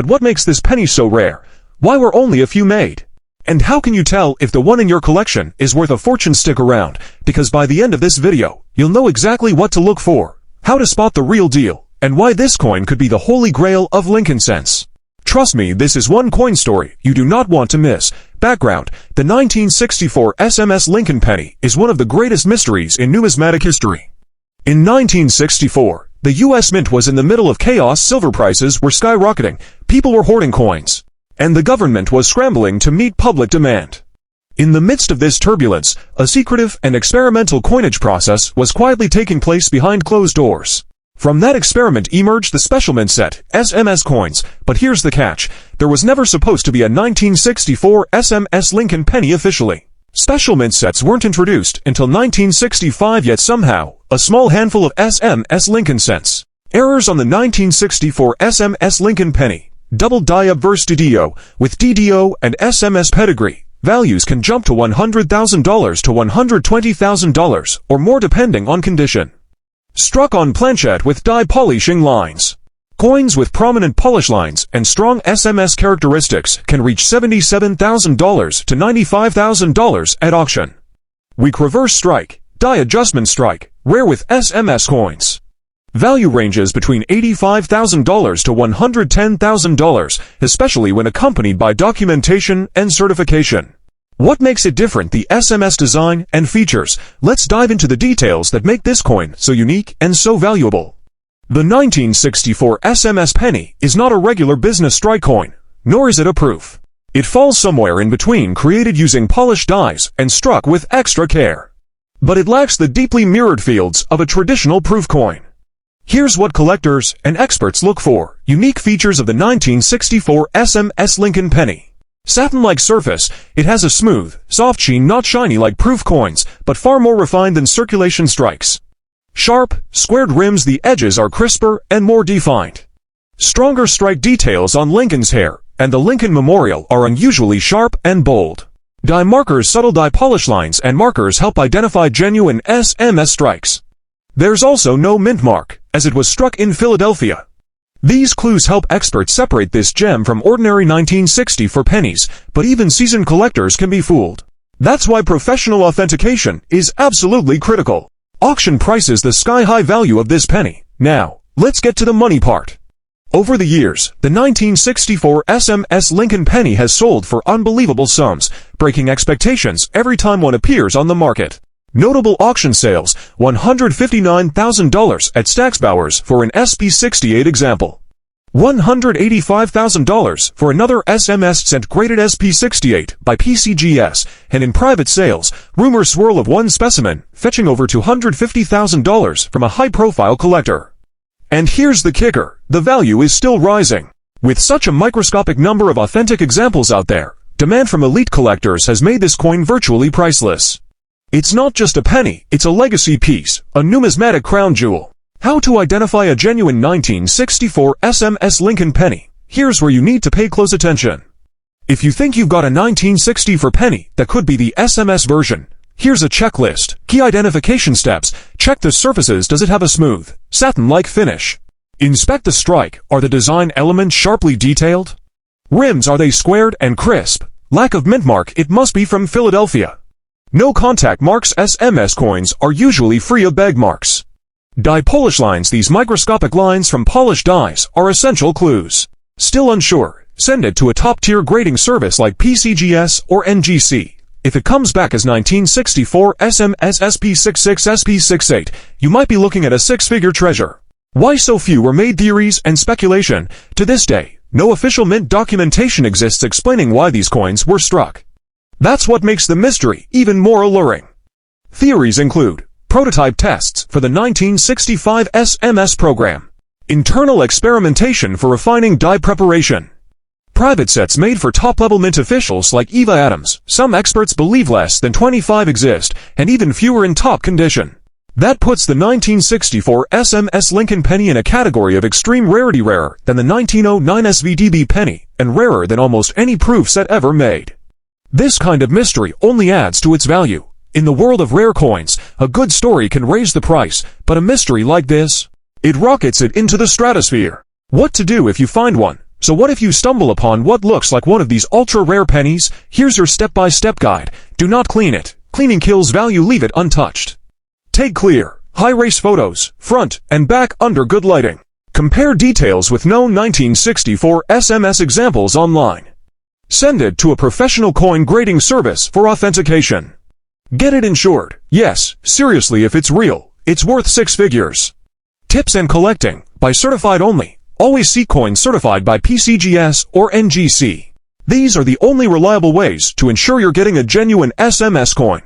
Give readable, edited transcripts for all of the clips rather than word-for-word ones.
But what makes this penny so rare? Why were only a few made? And how can you tell if the one in your collection is worth a fortune? Stick around, because by the end of this video, you'll know exactly what to look for, how to spot the real deal, and why this coin could be the holy grail of Lincoln cents. Trust me, this is one coin story you do not want to miss. Background: the 1964 SMS Lincoln penny is one of the greatest mysteries in numismatic history. In 1964, the U.S. Mint was in the middle of chaos. Silver prices were skyrocketing, people were hoarding coins, and the government was scrambling to meet public demand. In the midst of this turbulence, a secretive and experimental coinage process was quietly taking place behind closed doors. From that experiment emerged the special mint set, SMS coins, but here's the catch: there was never supposed to be a 1964 SMS Lincoln penny officially. Special mint sets weren't introduced until 1965, yet somehow, a small handful of SMS Lincoln cents. Errors on the 1964 SMS Lincoln penny: double die-up versus DDO, with DDO and SMS pedigree. Values can jump to $100,000 to $120,000, or more depending on condition. Struck on planchet with die polishing lines. Coins with prominent polish lines and strong SMS characteristics can reach $77,000 to $95,000 at auction. Weak reverse strike, die adjustment strike, rare with SMS coins. Value ranges between $85,000 to $110,000, especially when accompanied by documentation and certification. What makes it different? The SMS design and features. Let's dive into the details that make this coin so unique and so valuable. The 1964 SMS penny is not a regular business strike coin, nor is it a proof. It falls somewhere in between, created using polished dies and struck with extra care. But it lacks the deeply mirrored fields of a traditional proof coin. Here's what collectors and experts look for. Unique features of the 1964 SMS Lincoln penny. Satin-like surface. It has a smooth, soft sheen, not shiny like proof coins, but far more refined than circulation strikes. Sharp, squared rims. The edges are crisper and more defined. Stronger strike details on Lincoln's hair and the Lincoln Memorial are unusually sharp and bold. Die markers. Subtle die polish lines and markers help identify genuine SMS strikes. There's also no mint mark, as it was struck in Philadelphia. These clues help experts separate this gem from ordinary 1964 pennies, but even seasoned collectors can be fooled. That's why professional authentication is absolutely critical. Auction prices. The sky-high value of this penny. Now, let's get to the money part. Over the years, the 1964 SMS Lincoln penny has sold for unbelievable sums, breaking expectations every time one appears on the market. Notable auction sales: $159,000 at Stacksbauer's for an SP68 example. $185,000 for another SMS cent graded SP68 by PCGS, and in private sales, rumors swirl of one specimen fetching over $250,000 from a high-profile collector. And here's the kicker: the value is still rising. With such a microscopic number of authentic examples out there, demand from elite collectors has made this coin virtually priceless. It's not just a penny, it's a legacy piece, a numismatic crown jewel. How to identify a genuine 1964 SMS Lincoln penny? Here's where you need to pay close attention. If you think you've got a 1964 penny that could be the SMS version, here's a checklist. Key identification steps: check the surfaces. Does it have a smooth, satin-like finish? Inspect the strike. Are the design elements sharply detailed? Rims, are they squared and crisp? Lack of mint mark. It must be from Philadelphia. No contact marks. SMS coins are usually free of bag marks. Die polish lines. These microscopic lines from polished dies are essential clues. Still unsure? Send it to a top-tier grading service like PCGS or NGC. If it comes back as 1964 SMS SP66 SP68, you might be looking at a six-figure treasure. Why so few were made? Theories and speculation. To this day, no official mint documentation exists explaining why these coins were struck. That's what makes the mystery even more alluring. Theories include prototype tests for the 1965 SMS program, internal experimentation for refining die preparation, private sets made for top-level mint officials like Eva Adams. Some experts believe less than 25 exist, and even fewer in top condition. That puts the 1964 SMS Lincoln penny in a category of extreme rarity, rarer than the 1909 SVDB penny, and rarer than almost any proof set ever made. This kind of mystery only adds to its value. In the world of rare coins, a good story can raise the price, but a mystery like this, it rockets it into the stratosphere. What to do if you find one? So what if you stumble upon what looks like one of these ultra-rare pennies? Here's your step-by-step guide. Do not clean it. Cleaning kills value. Leave it untouched. Take clear, high-res photos, front and back under good lighting. Compare details with known 1964 SMS examples online. Send it to a professional coin grading service for authentication. Get it insured. Yes, seriously, if it's real, it's worth 6 figures. Tips and collecting. Buy certified only. Always seek coins certified by PCGS or NGC. These are the only reliable ways to ensure you're getting a genuine SMS coin.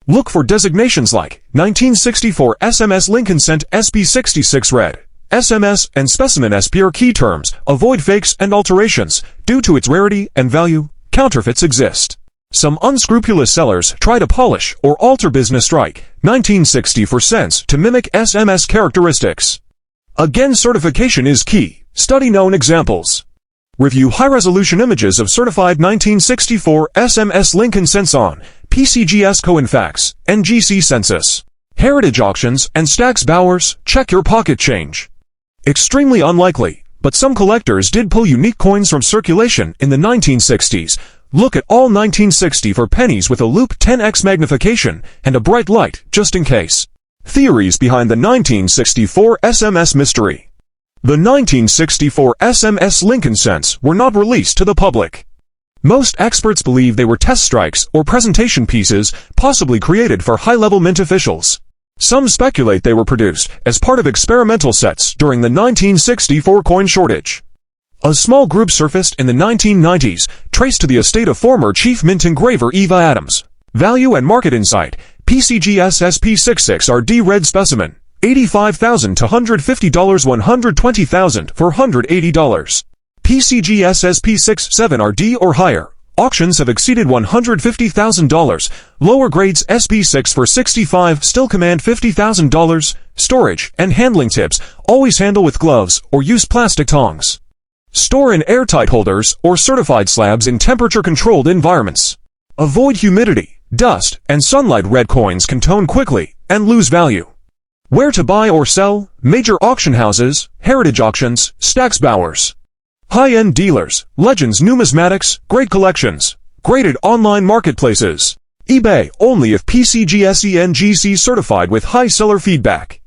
Look for designations like 1964 SMS Lincoln Cent SP66 Red. SMS and Specimen SP are key terms. Avoid fakes and alterations. Due to its rarity and value, counterfeits exist. Some unscrupulous sellers try to polish or alter business strike 1964 cents to mimic SMS characteristics. Again, certification is key. Study known examples. Review high-resolution images of certified 1964 SMS Lincoln Cents on PCGS Coinfax, NGC Census, Heritage Auctions, and Stack's Bowers. Check your pocket change. Extremely unlikely, but some collectors did pull unique coins from circulation in the 1960s. Look at all 1960 for pennies with a loop 10x magnification and a bright light, just in case. Theories behind the 1964 SMS mystery. The 1964 SMS Lincoln Cents were not released to the public. Most experts believe they were test strikes or presentation pieces, possibly created for high-level mint officials. Some speculate they were produced as part of experimental sets during the 1964 coin shortage. A small group surfaced in the 1990s, traced to the estate of former chief mint engraver Eva Adams. Value and market insight. PCGS SP66 RD Red Specimen, $85,000 to $150, $120,000 for $180. PCGS SP67 RD or higher. Auctions have exceeded $150,000. Lower grades SP6 for $65 still command $50,000. Storage and handling tips. Always handle with gloves or use plastic tongs. Store in airtight holders or certified slabs in temperature-controlled environments. Avoid humidity, dust, and sunlight. Red coins can tone quickly and lose value. Where to buy or sell? Major auction houses, Heritage Auctions, Stack's Bowers. High-end dealers, Legends Numismatics, great collections. Graded online marketplaces. eBay only if PCGS NGC certified with high seller feedback.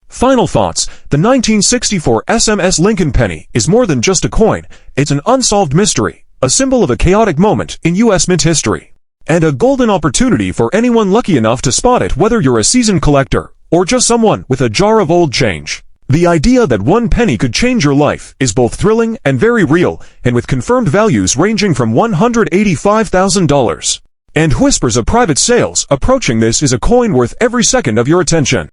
Final thoughts. The 1964 SMS Lincoln penny is more than just a coin. It's an unsolved mystery, a symbol of a chaotic moment in U.S. mint history, and a golden opportunity for anyone lucky enough to spot it, whether you're a seasoned collector or just someone with a jar of old change. The idea that one penny could change your life is both thrilling and very real, and with confirmed values ranging from $185,000 and whispers of private sales approaching, this is a coin worth every second of your attention.